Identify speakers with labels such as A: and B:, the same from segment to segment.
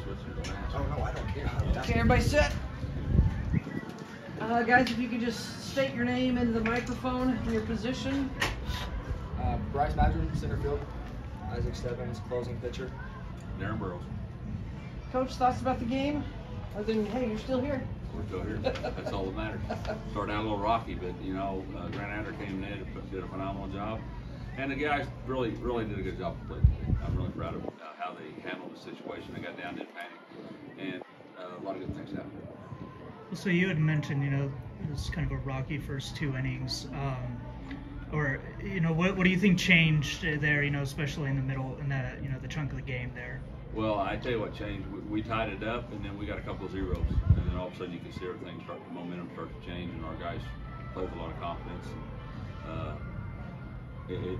A: listening, don't ask.
B: Oh, no, I don't care.
C: Okay, everybody set. Guys, if you could just state your name and the microphone and your position.
B: Bryce Madron, center field. Isaac Stebbins, closing pitcher.
A: Darren Burroughs.
C: Coach, thoughts about the game? Other than, hey, you're still here.
A: We're still here. That's all that matters. Started out a little rocky, but you know, Grant Adder came in and did a phenomenal job, and the guys really did a good job of playing today. I'm really proud of how they handled the situation. They got down, didn't panic, and a lot of good things happened.
D: So you had mentioned, you know, it was kind of a rocky first 2 innings. Or, you know, what do you think changed there, you know, especially in the middle, in the, you know, the chunk of the game there?
A: Well, I tell you what changed. We tied it up, and then we got a couple of zeros, and then all of a sudden you can see everything start, the momentum start to change, and our guys played with a lot of confidence. And,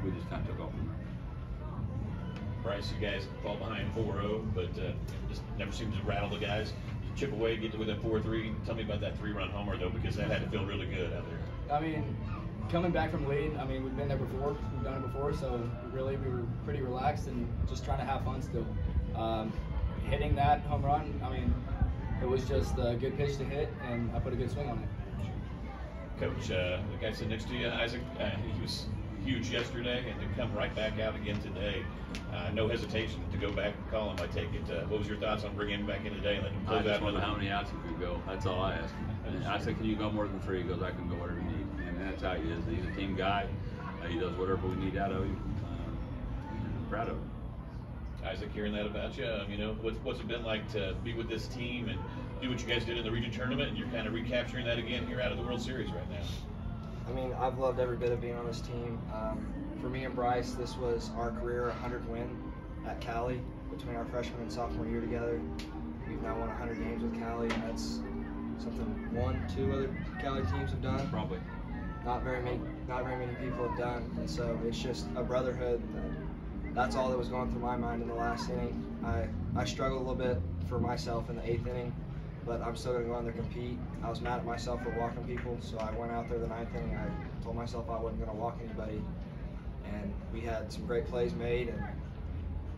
A: we just kind of took off from there.
E: Bryce, you guys fall behind 4-0, but just never seems to rattle the guys. You chip away, get to within 4-3. Tell me about that 3-run homer though, because that had to feel really good out there.
B: I mean, coming back from lead, I mean, we've been there before, we've done it before, so really we were pretty relaxed and just trying to have fun still. Hitting that home run, I mean, it was just a good pitch to hit, and I put a good swing on it.
E: Coach, the guy sitting next to you, Isaac, he was huge yesterday, and to come right back out again today, no hesitation to go back and call him, I take it. What was your thoughts on bringing him back in today and letting him close
A: I just
E: out?
A: wonder how many outs he could go. That's all I asked him. And I said, can you go more than 3? He goes, I can go whatever you need. And that's how he is. He's a team guy. He does whatever we need out of him. I'm proud of him.
E: Isaac, hearing that about you, you know, what's it been like to be with this team and do what you guys did in the region tournament, and you're kind of recapturing that again here out of the World Series right now?
F: I mean, I've loved every bit of being on this team. For me and Bryce, this was our career 100 win at Cowley between our freshman and sophomore year together. We've now won 100 games with Cowley. That's something 1-2 other Cowley teams have done.
A: Probably.
F: Not very many people have done, and so it's just a brotherhood. That's all that was going through my mind in the last inning. I struggled a little bit for myself in the 8th inning, but I'm still going to go in there and compete. I was mad at myself for walking people, so I went out there the 9th inning. I told myself I wasn't going to walk anybody, and we had some great plays made, and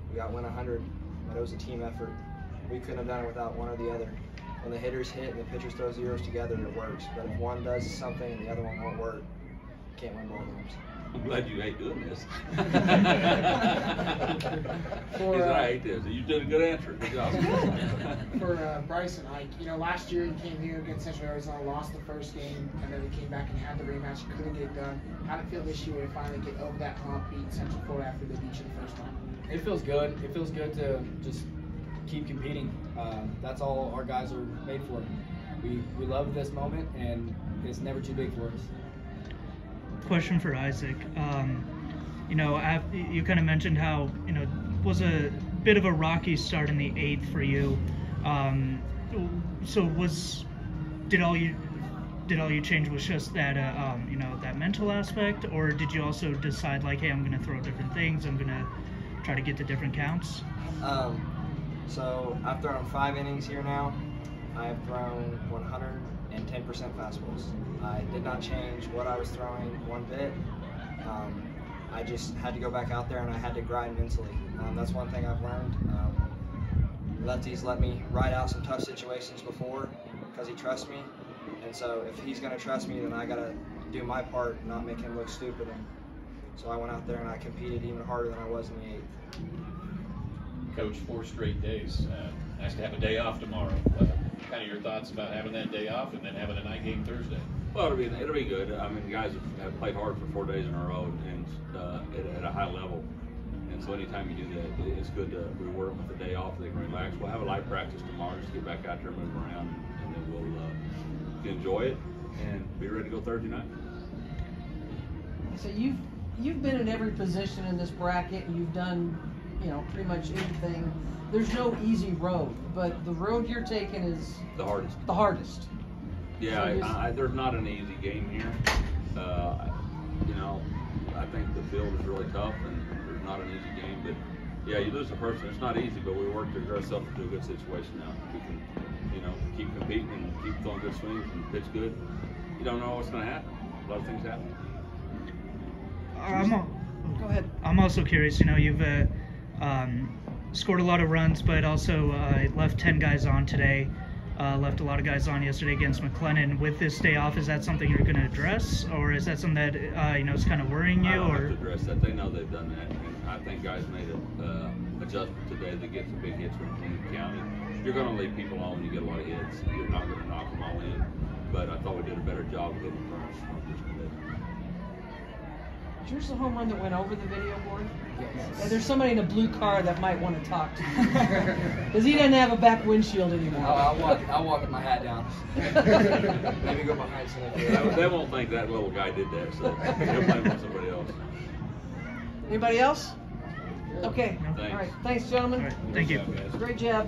F: we got win 100, but it was a team effort. We couldn't have done it without one or the other. When the hitters hit and the pitchers throw zeros together, it works, but if one does something and the other one won't work, you can't win ball games.
A: I'm glad you hate doing this.
C: I
A: hate this. You did a good answer. Good job.
G: For Bryce and Ike, you know, last year you came here against Central Arizona, lost the first game, and then you came back and had the rematch, couldn't get it done. How did it feel this year to finally get over that hump, beat Central Florida after they beat you the first time?
B: It feels good. It feels good to just keep competing. That's all our guys are made for. We love this moment, and it's never too big for us.
D: Question for Isaac. You know, you kind of mentioned how, you know, it was a bit of a rocky start in the 8th for you. So did all you change was just that you know, that mental aspect, or did you also decide like, hey, I'm going to throw different things, I'm going to try to get to different counts?
F: So I've thrown 5 innings here now. I've thrown 110% fastballs. I did not change what I was throwing one bit. I just had to go back out there and I had to grind mentally. That's one thing I've learned. Lefty's let me ride out some tough situations before because he trusts me. And so if he's going to trust me, then I got to do my part and not make him look stupid. And so I went out there and I competed even harder than I was in the 8th.
E: Coach, 4 straight days. Nice to have a day off tomorrow. Kind of your thoughts about having that day off and then having a night game Thursday?
A: Well, it'll be good. I mean, the guys have played hard for 4 days in a row and at a high level. And so anytime you do that, it's good to reward them with a day off. They can relax. We'll have a light practice tomorrow just to get back out there and move around, and then we'll enjoy it and be ready to go Thursday night.
C: So you've been in every position in this bracket, and you've done, you know, pretty much anything. There's no easy road, but the road you're taking is
A: the hardest.
C: The hardest.
A: Yeah,
C: So
A: there's not an easy game here. You know, I think the field is really tough, and there's not an easy game. But yeah, you lose a person. It's not easy, but we work to get ourselves into a good situation now. We can, you know, keep competing and keep throwing good swings and pitch good. You don't know what's going to happen. A lot of things happen.
C: Go ahead.
D: I'm also curious. You know, you've scored a lot of runs, but also left 10 guys on today. Left a lot of guys on yesterday against McLennan. With this day off, is that something you're going to address, or is that something that is kind of worrying you?
A: I don't
D: or
A: have to address that. They know they've done that, and I think guys made an adjustment today to get some big hits from the county. You're going to leave people on when you get a lot of hits. You're not going to knock them all in, but I thought we did a better job of hitting runners today.
C: Is yours the home run that went over the video board?
B: Yes.
C: Yeah, there's somebody in a blue car that might want to talk to you. Because he doesn't have a back windshield anymore.
B: I'll walk with my hat down.
F: Maybe go behind somebody.
A: They won't think that little guy did that, so they'll blame on somebody else.
C: Anybody else? Okay.
A: Thanks.
C: All right. Thanks, gentlemen.
D: All right, thank you.
C: Great job.